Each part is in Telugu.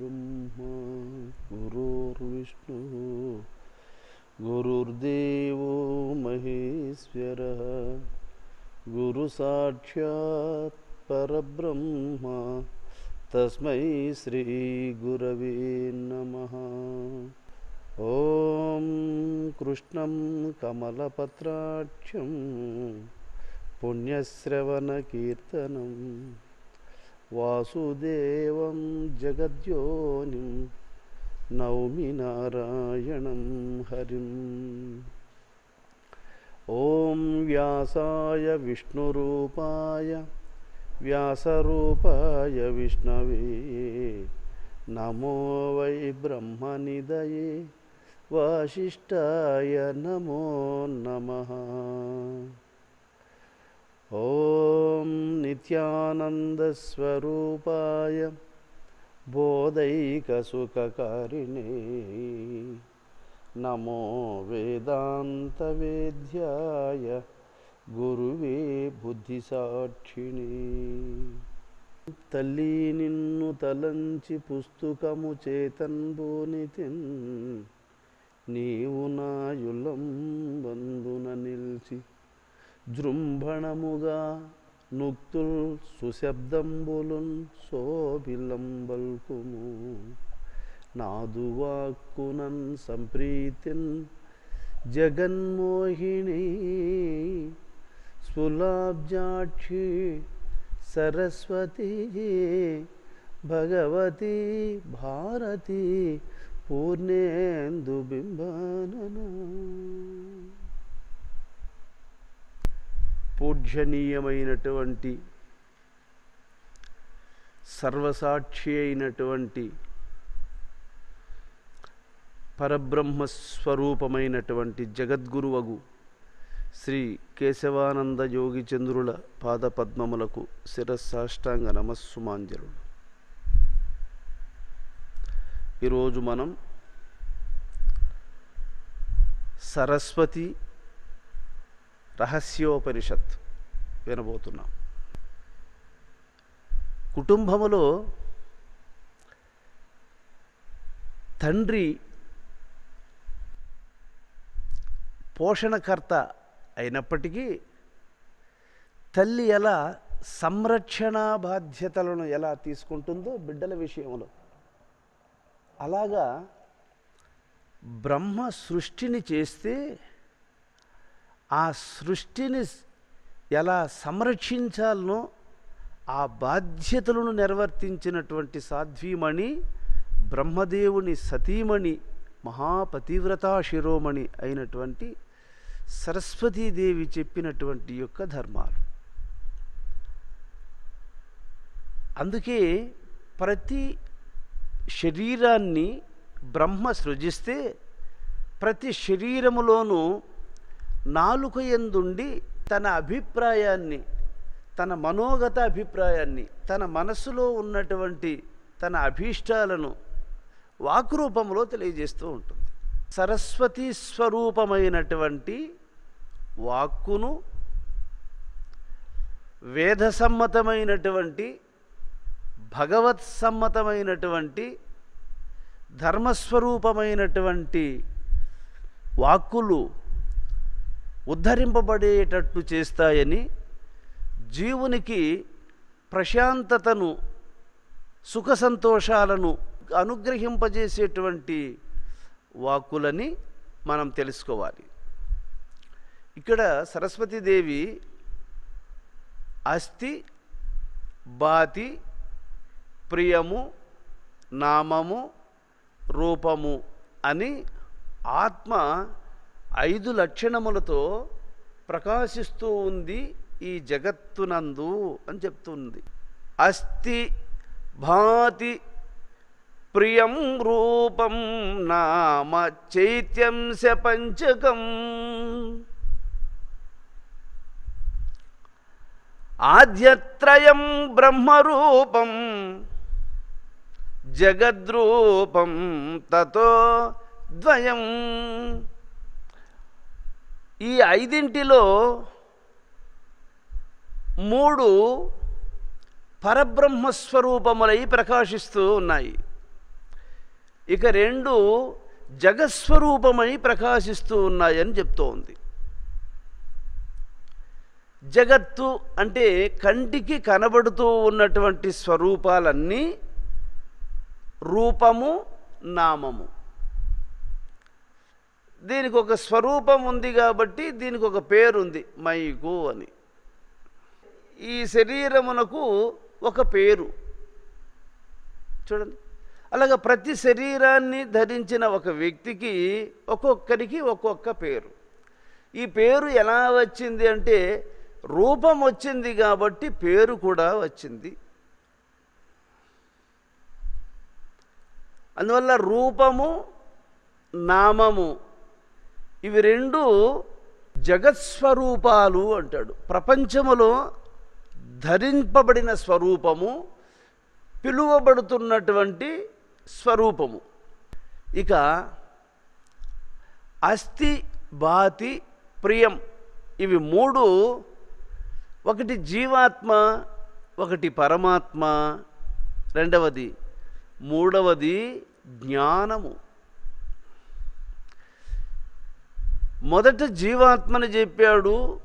गुरुर्ब्रह्मा गुरुर्विष्णुः गुरुर्देवो महेश्वरः गुरुसाक्षात् परब्रह्म तस्मै श्री गुरवे नमः। ओम कृष्णं कमलपत्राक्षं पुण्यश्रवणकीर्तनं वासुदेवं जगद्योनिं नौमि नारायणं हरिम्। ओम व्यासाय विष्णुरूपाय व्यासरूपाय विष्णवे नमो वै ब्रह्मनिधये वासिष्ठाय नमो नमः। ओम नित्यानन्दस्वरूपाय बोधैकसुखकारिणे नमो वेदान्तवेद्याय गुरुवे बुद्धिसाक्षिणे। तल्ली निन्नु तलंचि पुस्तकमु చేతన్బోనితిన్ నీవు నాయులంబందున నిల్చి జృంభణముగా నుక్తుల్ సుశబ్దంబులున్ శోభిలంబల్కుము నాదువాక్కునన్ సంప్రీతిన్ జగన్మోహిని స్ఫులాబ్జాక్షి सरस्वती भगवती भारती पूर्णेन्दुबिंबानना। పూజ్యనీయమైనటువంటి సర్వసాక్షి అయినటువంటి పరబ్రహ్మస్వరూపమైనటువంటి జగద్గురువగు శ్రీ కేశవానంద యోగి చంద్రుల పాదపద్మములకు శిరస్సాష్టాంగ నమస్సుమాంజలులు. ఈరోజు మనం సరస్వతి రహస్యోపనిషత్ వినబోతున్నాం. కుటుంబములో తండ్రి పోషణకర్త అయినప్పటికీ తల్లి ఎలా సంరక్షణ బాధ్యతలను ఎలా తీసుకుంటుందో బిడ్డల విషయంలో, అలాగా బ్రహ్మ సృష్టిని చేస్తే ఆ సృష్టిని ఎలా సంరక్షించాలనో ఆ బాధ్యతలను నిర్వర్తించినటువంటి సాధ్వీమణి బ్రహ్మదేవుని సతీమణి మహాపతివ్రతా శిరోమణి అయినటువంటి సరస్వతీదేవి చెప్పినటువంటి యొక్క ధర్మాలు. అందుకే ప్రతి శరీరాన్ని బ్రహ్మ సృజిస్తే ప్రతి శరీరములోనూ నాలుక యందుండి తన అభిప్రాయాన్ని, తన మనోగత అభిప్రాయాన్ని, తన మనస్సులో ఉన్నటువంటి తన అభీష్టాలను వాక్రూపంలో తెలియజేస్తూ ఉంటుంది. సరస్వతీ స్వరూపమైనటువంటి వాక్కును వేదసమ్మతమైనటువంటి భగవత్సమ్మతమైనటువంటి ధర్మస్వరూపమైనటువంటి వాక్కులు ఉద్ధరింపబడేటట్టు చేస్తాయని, జీవునికి ప్రశాంతతను సుఖ సంతోషాలను అనుగ్రహింపజేసేటువంటి వాక్కులని మనం తెలుసుకోవాలి. ఇక్కడ సరస్వతీదేవి అస్తి, బాతి, ప్రియము, నామము, రూపము అని ఆత్మ 5 లక్షణములతో ప్రకాశిస్తూ ఉంది ఈ జగత్తునందు అని చెప్తుంది. అస్తి, భాతి, ప్రియం, రూపం, నామ, చైత్యం స పంచకం. ఆద్యత్రయం బ్రహ్మరూపం జగద్రూపం తతో ద్వయం. ఈ 5 3 పరబ్రహ్మస్వరూపములై ప్రకాశిస్తూ ఉన్నాయి. ఇక రెండు జగస్వరూపమై ప్రకాశిస్తూ ఉన్నాయని చెప్తూ ఉంది. జగత్తు అంటే కంటికి కనబడుతూ ఉన్నటువంటి స్వరూపాలన్నీ రూపము, నామము. దీనికి ఒక స్వరూపం ఉంది కాబట్టి దీనికి ఒక పేరుంది, మైకు అని. ఈ శరీరమునకు ఒక పేరు చూడండి. అలాగే ప్రతి శరీరాన్ని ధరించిన ఒక వ్యక్తికి ఒక్కొక్కరికి ఒక్కొక్క పేరు. ఈ పేరు ఎలా వచ్చింది అంటే రూపం వచ్చింది కాబట్టి పేరు కూడా వచ్చింది. అందువల్ల రూపము, నామము ఇవి రెండు జగత్స్వరూపాలు అంటాడు. ప్రపంచములో ధరింపబడిన స్వరూపము, పిలువబడుతున్నటువంటి స్వరూపము. ఇక అస్థి, భాతి, ప్రియం ఇవి మూడు, ఒకటి జీవాత్మ, ఒకటి పరమాత్మ, మూడవది జ్ఞానము. మొదట జీవాత్మని చెప్పాడు,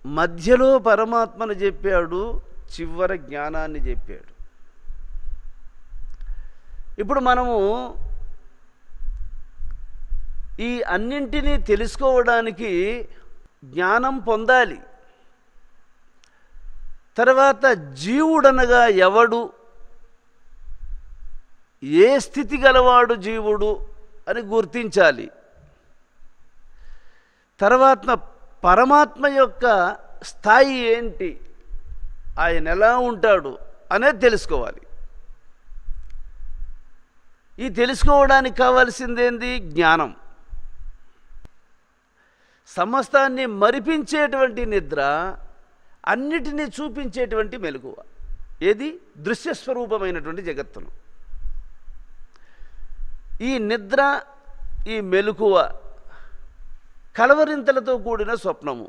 మధ్యలో పరమాత్మని చెప్పాడు, చివర జ్ఞానాన్ని చెప్పాడు. ఇప్పుడు మనము ఈ అన్నింటినీ తెలుసుకోవడానికి జ్ఞానం పొందాలి. తర్వాత జీవుడనగా ఎవడు, ఏ స్థితి గలవాడు జీవుడు అని గుర్తించాలి. తర్వాత పరమాత్మ యొక్క స్థాయి ఏంటి, ఆయన ఎలా ఉంటాడు అనేది తెలుసుకోవాలి. ఈ తెలుసుకోవడానికి కావాల్సిందేంది? జ్ఞానం. సమస్తాన్ని మరిపించేటువంటి నిద్ర, అన్నిటినీ చూపించేటువంటి మెలకువ. ఏది? దృశ్యస్వరూపమైనటువంటి జగత్తును. ఈ నిద్ర, ఈ మెలకువ కలవరింతలతో కూడిన స్వప్నము.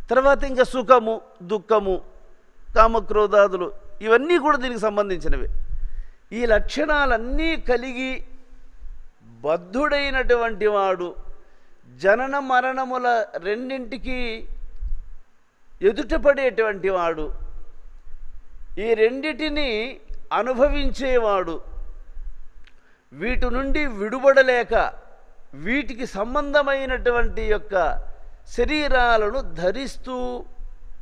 తర్వాత ఇంకా సుఖము, దుఃఖము, కామక్రోధాదులు ఇవన్నీ కూడా దీనికి సంబంధించినవే. ఈ లక్షణాలన్నీ కలిగి బద్ధుడైనటువంటి వాడు జనన మరణముల రెండింటికి ఎదుటపడేటువంటి వాడు, ఈ రెండిటిని అనుభవించేవాడు, వీటి నుండి విడుబడలేక వీటికి సంబంధమైనటువంటి యొక్క శరీరాలను ధరిస్తూ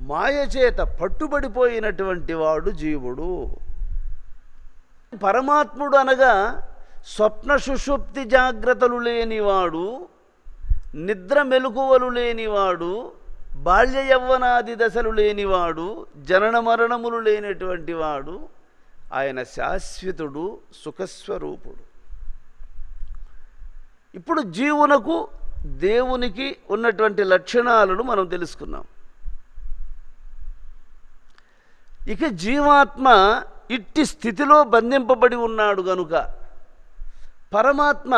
మాయచేత పట్టుబడిపోయినటువంటి వాడు జీవుడు. పరమాత్ముడు అనగా స్వప్న సుషుప్తి జాగ్రత్తలు లేనివాడు, నిద్ర మెలకువలు లేనివాడు, బాల్య యవ్వనాది దశలు లేనివాడు, జనన మరణములు లేనటువంటి వాడు. ఆయన శాశ్వతుడు, సుఖస్వరూపుడు. ఇప్పుడు జీవునకు దేవునికి ఉన్నటువంటి లక్షణాలను మనం తెలుసుకున్నాం. ఇక జీవాత్మ ఇట్టి స్థితిలో బంధింపబడి ఉన్నాడు గనుక పరమాత్మ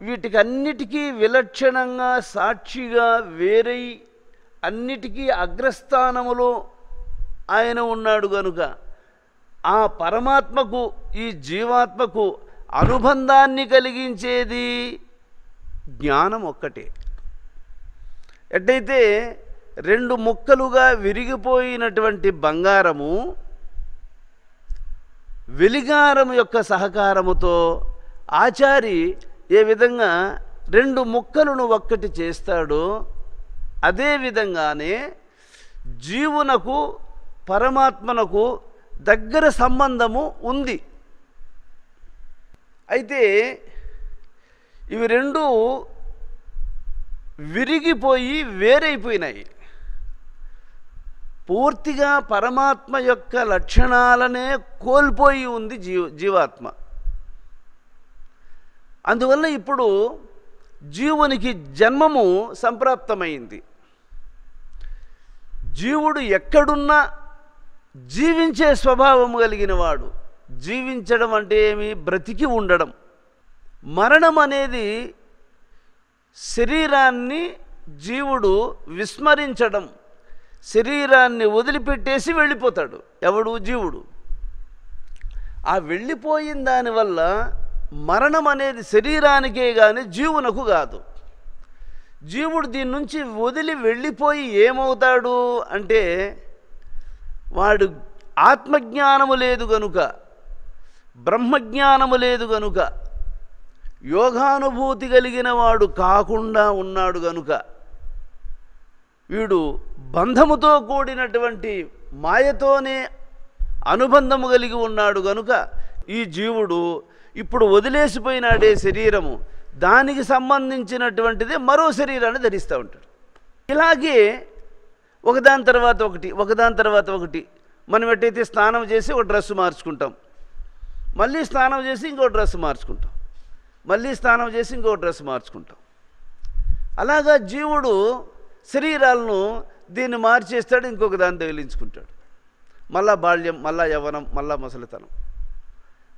వీటికన్నిటికీ విలక్షణంగా సాక్షిగా వేరై అన్నిటికీ అగ్రస్థానములో ఆయన ఉన్నాడు గనుక ఆ పరమాత్మకు ఈ జీవాత్మకు అనుబంధాన్ని కలిగించేది జ్ఞానం ఒక్కటే. ఎట్టయితే రెండు ముక్కలుగా విరిగిపోయినటువంటి బంగారము వెలిగారం యొక్క సహకారముతో ఆచారి ఏ విధంగా రెండు ముక్కలను ఒక్కటి చేస్తాడో అదేవిధంగానే జీవునకు పరమాత్మనకు దగ్గర సంబంధము ఉంది. అయితే ఇవి రెండు విరిగిపోయి వేరైపోయినాయి. పూర్తిగా పరమాత్మ యొక్క లక్షణాలనే కోల్పోయి ఉంది జీవాత్మ. అందువల్ల ఇప్పుడు జీవునికి జన్మము సంప్రాప్తమైంది. జీవుడు ఎక్కడున్నా జీవించే స్వభావము కలిగిన వాడు. జీవించడం అంటే ఏమి? బ్రతికి ఉండడం. మరణం అనేది శరీరాన్ని జీవుడు విస్మరించడం, శరీరాన్ని వదిలిపెట్టేసి వెళ్ళిపోతాడు. ఎవడు? జీవుడు. ఆ వెళ్ళిపోయిన దానివల్ల మరణం అనేది శరీరానికే కానీ జీవునకు కాదు. జీవుడు దీని నుంచి వదిలి వెళ్ళిపోయి ఏమవుతాడు అంటే, వాడు ఆత్మజ్ఞానము లేదు గనుక, బ్రహ్మజ్ఞానము లేదు గనుక, యోగానుభూతి కలిగిన వాడు కాకుండా ఉన్నాడు గనుక, వీడు బంధముతో కూడినటువంటి మాయతోనే అనుబంధము కలిగి ఉన్నాడు గనుక, ఈ జీవుడు ఇప్పుడు వదిలేసిపోయినాడే శరీరము, దానికి సంబంధించినటువంటిది మరో శరీరాన్ని ధరిస్తూ ఉంటాడు. ఇలాగే ఒకదాని తర్వాత ఒకటి, ఒకదాని తర్వాత ఒకటి. మనం ఎట్టయితే స్నానం చేసి ఒక డ్రెస్సు మార్చుకుంటాం, మళ్ళీ స్నానం చేసి ఇంకో డ్రెస్సు మార్చుకుంటాం, మళ్ళీ స్నానం చేసి ఇంకో డ్రెస్సు మార్చుకుంటాం. అలాగా జీవుడు శరీరాలను దీన్ని మార్చేస్తాడు, ఇంకొక దాన్ని తగిలించుకుంటాడు. మళ్ళా బాల్యం, మళ్ళా యవ్వనం, మళ్ళా ముసలితనం.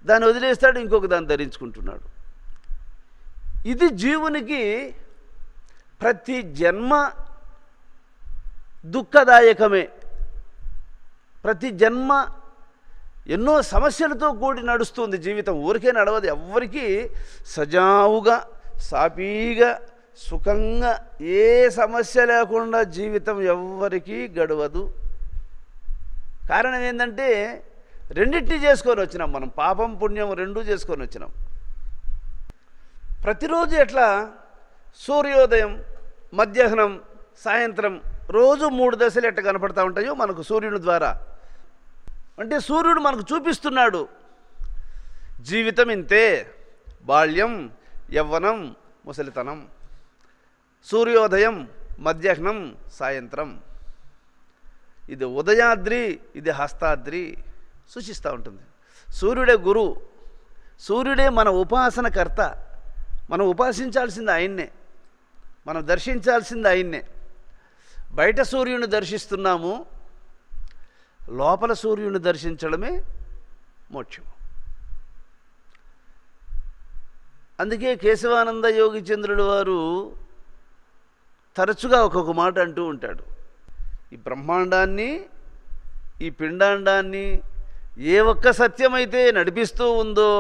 దాన్ని వదిలేస్తాడు, ఇంకొక దాన్ని ధరించుకుంటున్నాడు. ఇది జీవునికి ప్రతి జన్మ దుఃఖదాయకమే. ప్రతి జన్మ ఎన్నో సమస్యలతో కూడి నడుస్తుంది జీవితం. ఊరికే నడవదు. ఎవ్వరికీ సజావుగా, సాపీగా, సుఖంగా, ఏ సమస్య లేకుండా జీవితం ఎవ్వరికీ గడవదు. కారణం ఏంటంటే, రెండింటినీ చేసుకొని వచ్చినాం మనం. పాపం పుణ్యం రెండూ చేసుకొని వచ్చినాం. ప్రతిరోజు ఎట్లా సూర్యోదయం, మధ్యాహ్నం, సాయంత్రం రోజు 3 దశలు ఎట్లా కనపడతా ఉంటాయో మనకు సూర్యుని ద్వారా. అంటే సూర్యుడు మనకు చూపిస్తున్నాడు, జీవితం ఇంతే, బాల్యం, యవ్వనం, ముసలితనం, సూర్యోదయం, మధ్యాహ్నం, సాయంత్రం. ఇది ఉదయాద్రి, ఇది హస్తాద్రి సూచిస్తూ ఉంటుంది. సూర్యుడే గురువు, సూర్యుడే మన ఉపాసనకర్త. మనం ఉపాసించాల్సింది ఆయన్నే, మనం దర్శించాల్సింది ఆయన్నే. బయట సూర్యుని దర్శిస్తున్నాము, లోపల సూర్యుని దర్శించడమే మోక్షం. అందుకే కేశవానంద యోగి చంద్రుడు వారు తరచుగా ఒక్కొక్క మాట అంటూ ఉంటాడు. ఈ బ్రహ్మాండాన్ని, ఈ పిండాండాన్ని ఏ ఒక్క సత్యమైతే నడిపిస్తూ ఉందో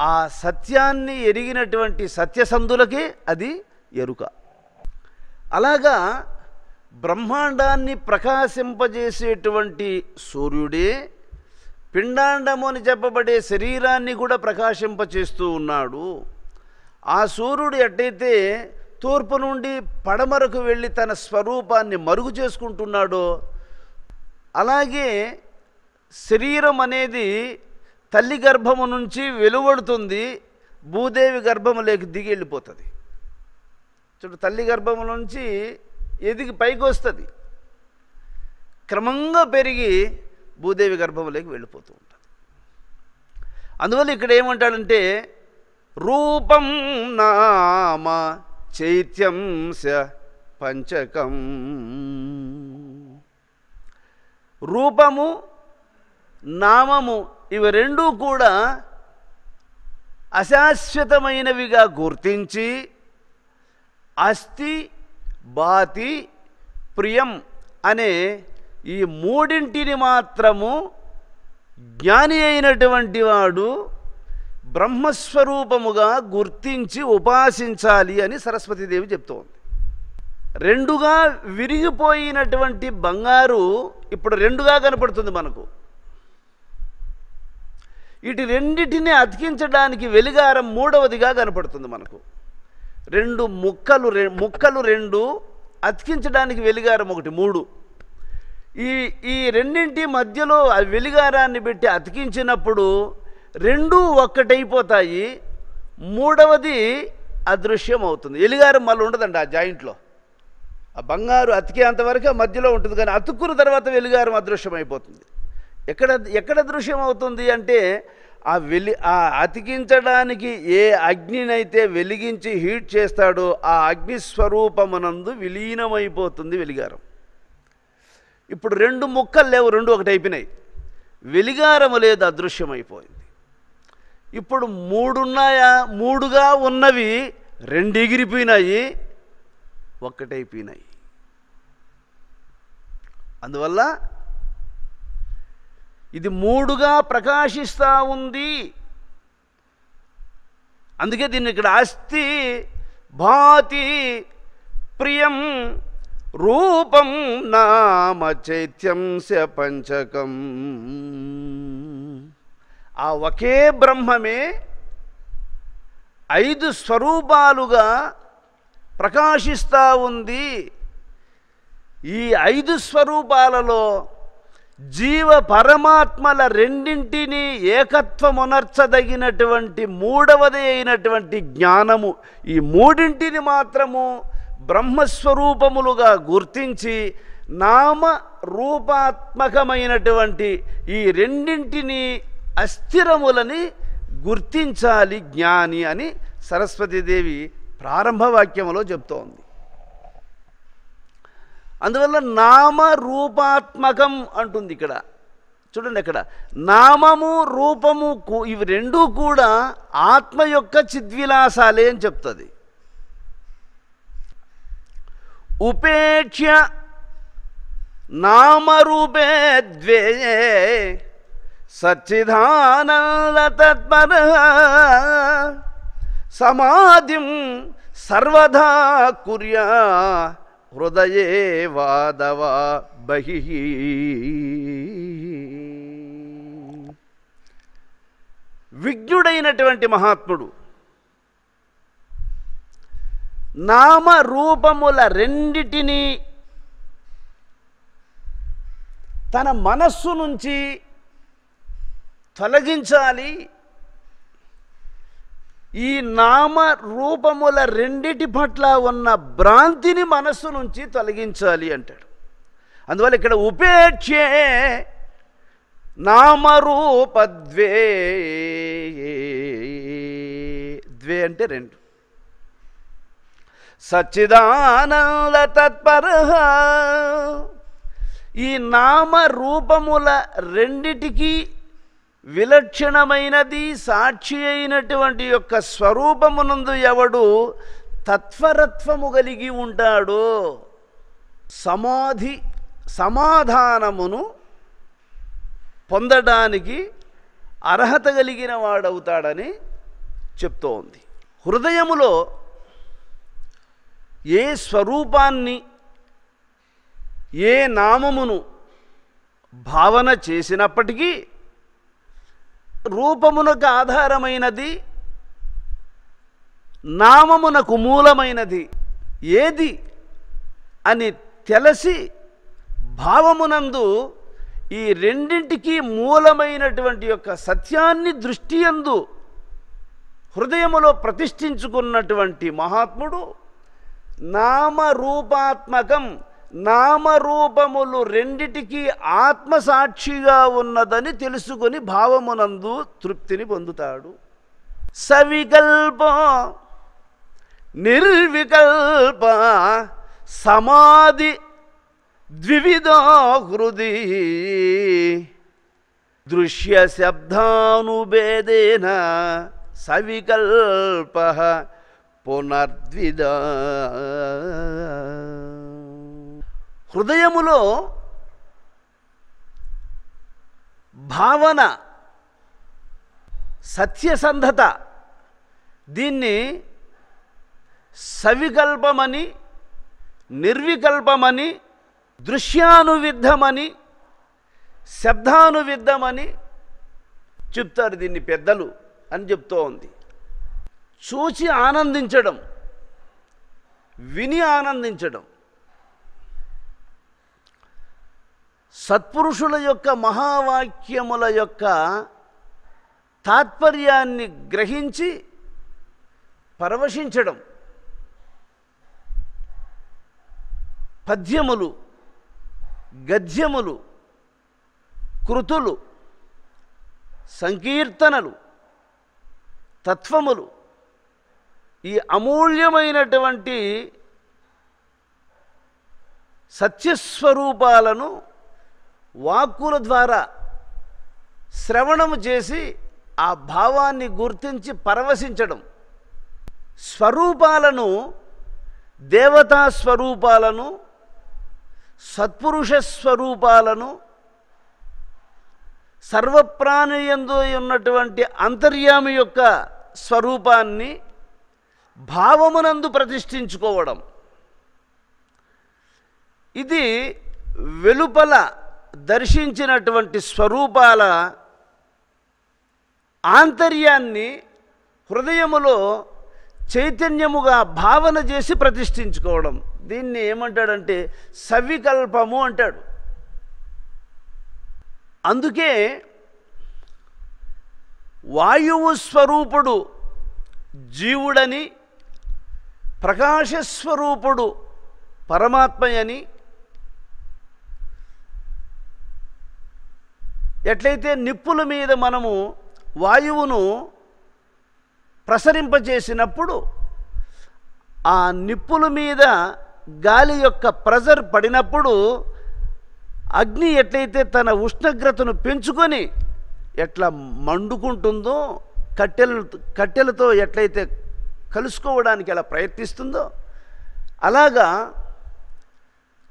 ఆ సత్యాన్ని ఎరిగినటువంటి సత్యసంధులకే అది ఎరుక. అలాగా బ్రహ్మాండాన్ని ప్రకాశింపజేసేటువంటి సూర్యుడే పిండాండము అని చెప్పబడే శరీరాన్ని కూడా ప్రకాశింపచేస్తూ ఉన్నాడు. ఆ సూర్యుడు ఎట్టయితే తూర్పు నుండి పడమరకు వెళ్ళి తన స్వరూపాన్ని మరుగు చేసుకుంటున్నాడో, అలాగే శరీరం అనేది తల్లి గర్భము నుంచి వెలువడుతుంది, భూదేవి గర్భములోకి దిగి వెళ్ళిపోతుంది. చూడు, తల్లి గర్భము నుంచి ఎదిగి పైకి వస్తుంది, క్రమంగా పెరిగి భూదేవి గర్భములోకి వెళ్ళిపోతూ ఉంటుంది. అందువల్ల ఇక్కడ ఏమంటాడంటే, రూపం నామ చైత్యంశ పంచకం. రూపము, నామము ఇవి రెండూ కూడా అశాశ్వతమైనవిగా గుర్తించి అస్థి, బాతి, ప్రియం అనే ఈ మూడింటిని మాత్రము జ్ఞాని అయినటువంటి వాడు బ్రహ్మస్వరూపముగా గుర్తించి ఉపాసించాలి అని సరస్వతీదేవి చెప్తోంది. రెండుగా విరిగిపోయినటువంటి బంగారు ఇప్పుడు రెండుగా కనపడుతుంది మనకు. ఇటు రెండిటిని అతికించడానికి వెలిగారం మూడవదిగా కనపడుతుంది మనకు. రెండు ముక్కలు రెండు అతికించడానికి వెలిగారం ఒకటి, 3. ఈ రెండింటి మధ్యలో ఆ వెలిగారాన్ని పెట్టి అతికించినప్పుడు రెండూ ఒక్కటైపోతాయి. మూడవది అదృశ్యం అవుతుంది. వెలిగారం మళ్ళీ ఉండదండి ఆ జాయింట్లో. ఆ బంగారు అతికేంతవరకు మధ్యలో ఉంటుంది, కానీ అతుక్కున్న తర్వాత వెలిగారం అదృశ్యం అయిపోతుంది. ఎక్కడ దృశ్యం అవుతుంది అంటే, ఆ అతికించడానికి ఏ అగ్నినైతే వెలిగించి హీట్ చేస్తాడో ఆ అగ్నిస్వరూపమునందు విలీనమైపోతుంది వెలిగారం. ఇప్పుడు 2 ముక్కలు లేవు, 2 ఒకటి అయిపోయినాయి. వెలిగారము లేదు, అదృశ్యమైపోయింది. ఇప్పుడు 3 ఉన్నాయా? 3గా ఉన్నవి 2 ఎగిరిపోయినాయి, ఒక్కటైపోయినాయి. అందువల్ల ఇది 3గా ప్రకాశిస్తూ ఉంది. అందుకే దీన్ని ఇక్కడ అస్తి భాతి ప్రియం రూపం నామ చైత్యంశ పంచకం. ఆ ఒకే బ్రహ్మమే 5 స్వరూపాలుగా ప్రకాశిస్తూ ఉంది. ఈ 5 స్వరూపాలలో జీవ పరమాత్మల రెండింటినీ ఏకత్వమునర్చదగినటువంటి మూడవది అయినటువంటి జ్ఞానము, ఈ మూడింటిని మాత్రము బ్రహ్మస్వరూపములుగా గుర్తించి నామ రూపాత్మకమైనటువంటి ఈ రెండింటినీ అస్థిరములని గుర్తించాలి జ్ఞాని అని సరస్వతీదేవి ప్రారంభ వాక్యములో చెప్తోంది. అందువల్ల నామ రూపాత్మకం అంటుంది ఇక్కడ. చూడండి, ఇక్కడ నామము రూపము ఇవి రెండూ కూడా ఆత్మ యొక్క చిద్విలాసాలే అని చెప్తుంది. ఉపేక్ష్య నామరూపే ద్వే సచ్చిదానంద తత్పర సమాధిం సర్వదా కుర్యా హృదయే వాదవా బహిః. విజ్ఞుడైనటువంటి మహాత్ముడు నామరూపముల రెండిటినీ తన మనస్సు నుంచి తొలగించాలి. ఈ నామ రూపముల రెండిటి పట్ల ఉన్న భ్రాంతిని మనస్సు నుంచి తొలగించాలి అంటాడు. అందువల్ల ఇక్కడ ఉపేక్షే నామరూపద్వే, ద్వే అంటే రెండు, సచ్చిదానంద తత్పర. ఈ నామ రూపముల రెండిటికి విలక్షణమైనది సాక్షి అయినటువంటి యొక్క స్వరూపమునందు ఎవడు తత్పరత్వము కలిగి ఉంటాడో సమాధానమును పొందడానికి అర్హత కలిగిన వాడవుతాడని చెప్తోంది. హృదయములో ఏ స్వరూపాన్ని ఏ నామమును భావన చేసినప్పటికీ రూపమునకు ఆధారమైనది, నామమునకు మూలమైనది ఏది అని తెలిసి భావమునందు ఈ రెండింటికి మూలమైనటువంటి యొక్క సత్యాన్ని దృష్టియందు హృదయములో ప్రతిష్ఠించుకున్నటువంటి మహాత్ముడు నామరూపాత్మకం, నామరూపములు రెండిటికి ఆత్మసాక్షిగా ఉన్నదని తెలుసుకొని భావమునందు తృప్తిని పొందుతాడు. సవికల్ప నిర్వికల్ప సమాధి ద్వివిధో హృది దృశ్య శబ్దానుభేదేన సవికల్ప పునర్ద్విధ. హృదయములో భావన సత్యసంధత, దీన్ని సవికల్పమని, నిర్వికల్పమని, దృశ్యానువిద్ధమని, శబ్దానువిద్ధమని చెప్తారు. దీన్ని పెద్దలు అని చెప్తూ ఉంది. చూచి ఆనందించడం, విని ఆనందించడం, సత్పురుషుల యొక్క మహావాక్యముల యొక్క తాత్పర్యాన్ని గ్రహించి పరవశించడం, పద్యములు, గద్యములు, కృతులు, సంకీర్తనలు, తత్వములు, ఈ అమూల్యమైనటువంటి సత్యస్వరూపాలను వాక్కుల ద్వారా శ్రవణము చేసి ఆ భావాన్ని గుర్తించి పరవశించడం, స్వరూపాలను, దేవతా స్వరూపాలను, సత్పురుష స్వరూపాలను, సర్వప్రాణియందు ఉన్నటువంటి అంతర్యామి యొక్క స్వరూపాన్ని భావమునందు ప్రతిష్ఠించుకోవడం, ఇది వెలుపల దర్శించినటువంటి స్వరూపాల ఆంతర్యాన్ని హృదయములో చైతన్యముగా భావన చేసి ప్రతిష్ఠించుకోవడం. దీన్ని ఏమంటాడంటే సవికల్పము అంటాడు. అందుకే వాయువు స్వరూపుడు జీవుడని, ప్రకాశస్వరూపుడు పరమాత్మయని, ఎట్లయితే నిప్పుల మీద మనము వాయువును ప్రసరింపజేసినప్పుడు ఆ నిప్పుల మీద గాలి యొక్క ప్రెజర్ పడినప్పుడు అగ్ని ఎట్లయితే తన ఉష్ణోగ్రతను పెంచుకొని ఎట్లా మండుకుంటుందో, కట్టెలతో ఎట్లయితే కలుసుకోవడానికి ఎలా ప్రయత్నిస్తుందో, అలాగా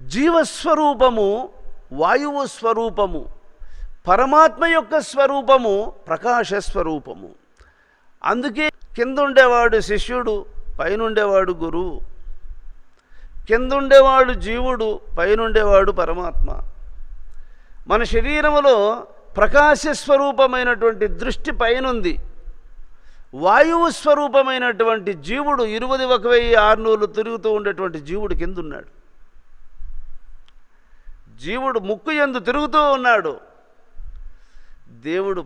జీవస్వరూపము వాయువు స్వరూపము, పరమాత్మ యొక్క స్వరూపము ప్రకాశస్వరూపము. అందుకే కిందుండేవాడు శిష్యుడు, పైనుండేవాడు గురువు. కిందుండేవాడు జీవుడు, పైనుండేవాడు పరమాత్మ. మన శరీరములో ప్రకాశస్వరూపమైనటువంటి దృష్టి పైనుంది. వాయువు స్వరూపమైనటువంటి జీవుడు 21,600 తిరుగుతూ ఉండేటువంటి జీవుడు కిందున్నాడు. జీవుడు ముక్కు యందు తిరుగుతూ ఉన్నాడు. దేవుడు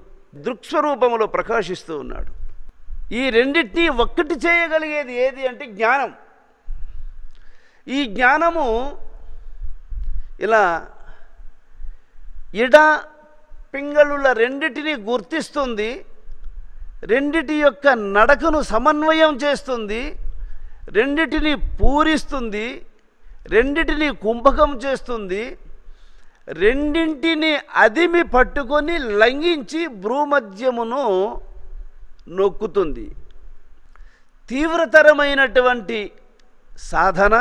దృక్స్వరూపములో ప్రకాశిస్తూ ఉన్నాడు. ఈ రెండింటినీ ఒక్కటి చేయగలిగేది ఏది అంటే జ్ఞానం. ఈ జ్ఞానము ఇలా ఇడ పింగళుల రెండిటిని గుర్తిస్తుంది, రెండిటి యొక్క నడకను సమన్వయం చేస్తుంది, రెండిటిని పూరిస్తుంది, రెండిటిని కుంభకం చేస్తుంది, రెండింటిని అదిమి పట్టుకొని లంఘించి భ్రూమధ్యమును నొక్కుతుంది. తీవ్రతరమైనటువంటి సాధన,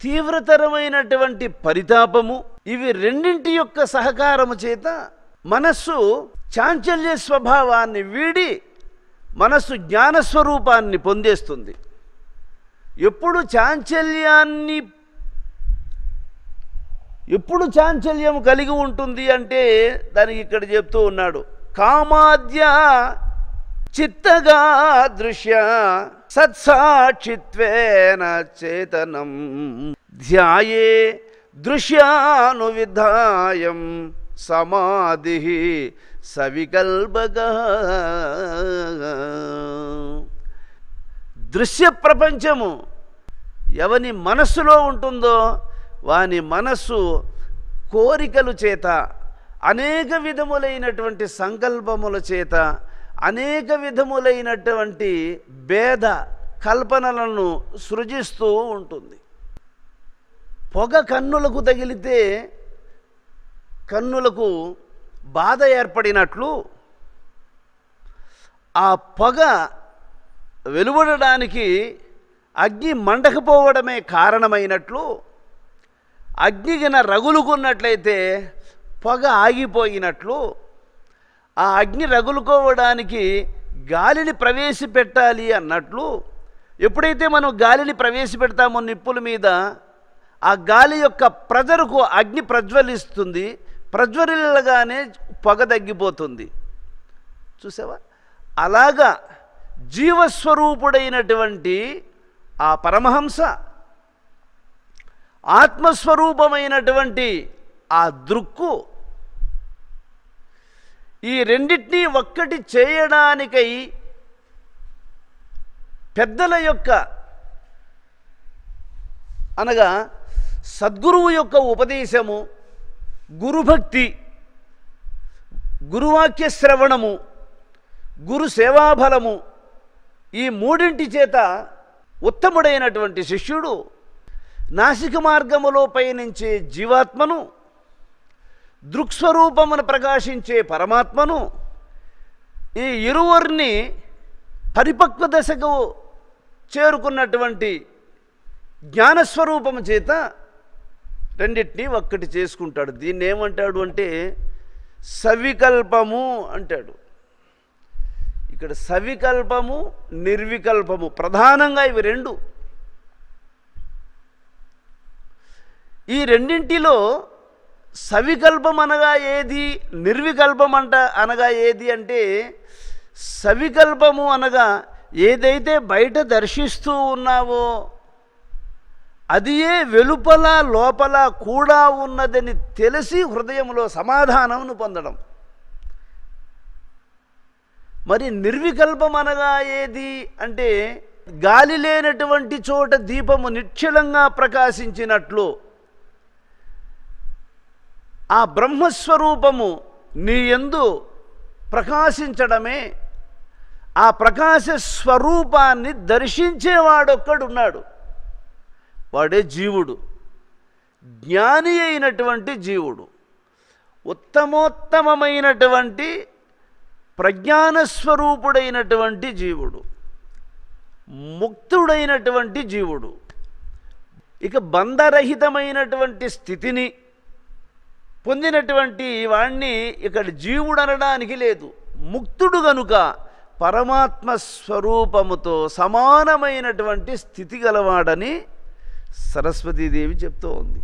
తీవ్రతరమైనటువంటి పరితాపము, ఇవి రెండింటి యొక్క సహకారము చేత మనస్సు చాంచల్య స్వభావాన్ని వీడి మనస్సు జ్ఞానస్వరూపాన్ని పొందేస్తుంది. ఎప్పుడు చాంచల్యం కలిగి ఉంటుంది అంటే దానికి ఇక్కడ చెప్తూ ఉన్నాడు. కామాద్య చిత్తగా దృశ్య సత్సాక్షిత్వేన చేతనం ధ్యాయే దృశ్యానువిధాయం సమాధి సవికల్పగా. దృశ్య ప్రపంచము ఎవని మనస్సులో ఉంటుందో వాని మనస్సు కోరికల చేత, అనేక విధములైనటువంటి సంకల్పముల చేత, అనేక విధములైనటువంటి భేద కల్పనలను సృజిస్తూ ఉంటుంది. పొగ కన్నులకు తగిలితే కన్నులకు బాధ ఏర్పడినట్లు, ఆ పొగ వెలువడడానికి అగ్ని మండకపోవడమే కారణమైనట్లు, అగ్నిగిన రగులుకున్నట్లయితే పొగ ఆగిపోయినట్లు, ఆ అగ్ని రగులుకోవడానికి గాలిని ప్రవేశపెట్టాలి అన్నట్లు, ఎప్పుడైతే మనం గాలిని ప్రవేశపెడతామో నిప్పుల మీద, ఆ గాలి యొక్క ప్రెజరుకు అగ్ని ప్రజ్వలిస్తుంది, ప్రజ్వలిల్లగానే పొగ తగ్గిపోతుంది. చూసావా? అలాగా జీవస్వరూపుడైనటువంటి ఆ పరమహంస, ఆత్మస్వరూపమైనటువంటి ఆ దృక్కు, ఈ రెండింటినీ ఒక్కటి చేయడానికై పెద్దల యొక్క అనగా సద్గురువు యొక్క ఉపదేశము, గురుభక్తి, గురువాక్య శ్రవణము, గురు సేవాఫలము, ఈ మూడింటి చేత ఉత్తముడైనటువంటి శిష్యుడు నాసిక మార్గములో పయనించే జీవాత్మను, దృక్స్వరూపమును ప్రకాశించే పరమాత్మను, ఈ ఇరువురిని పరిపక్వ దశకు చేరుకున్నటువంటి జ్ఞానస్వరూపము చేత రెండింటినీ ఒక్కటి చేసుకుంటాడు. దీన్ని ఏమంటాడు అంటే సవికల్పము అంటాడు. ఇక్కడ సవికల్పము, నిర్వికల్పము ప్రధానంగా ఇవి రెండు. ఈ రెండింటిలో సవికల్పం అనగా ఏది, నిర్వికల్పం అనగా ఏది అంటే, సవికల్పము అనగా ఏదైతే బయట దర్శిస్తూ ఉన్నావో అది ఏ వెలుపల లోపల కూడా ఉన్నదని తెలిసి హృదయంలో సమాధానమును పొందడం. మరి నిర్వికల్పం అనగా ఏది అంటే, గాలి లేనటువంటి చోట దీపము నిశ్చలంగా ప్రకాశించినట్లు ఆ బ్రహ్మస్వరూపము నీ యందు ప్రకాశించడమే. ఆ ప్రకాశ స్వరూపాన్ని దర్శించేవాడొక్కడున్నాడు, వాడే జీవుడు, జ్ఞాని అయినటువంటి జీవుడు, ఉత్తమోత్తమమైనటువంటి ప్రజ్ఞానస్వరూపుడైనటువంటి జీవుడు, ముక్తుడైనటువంటి జీవుడు. ఇక బంధరహితమైనటువంటి స్థితిని పొందినటువంటి వాణ్ణి ఇక్కడ జీవుడు అనడానికి లేదు. ముక్తుడు గనుక పరమాత్మ స్వరూపముతో సమానమైనటువంటి స్థితి గలవాడని సరస్వతీదేవి చెప్తూ ఉంది.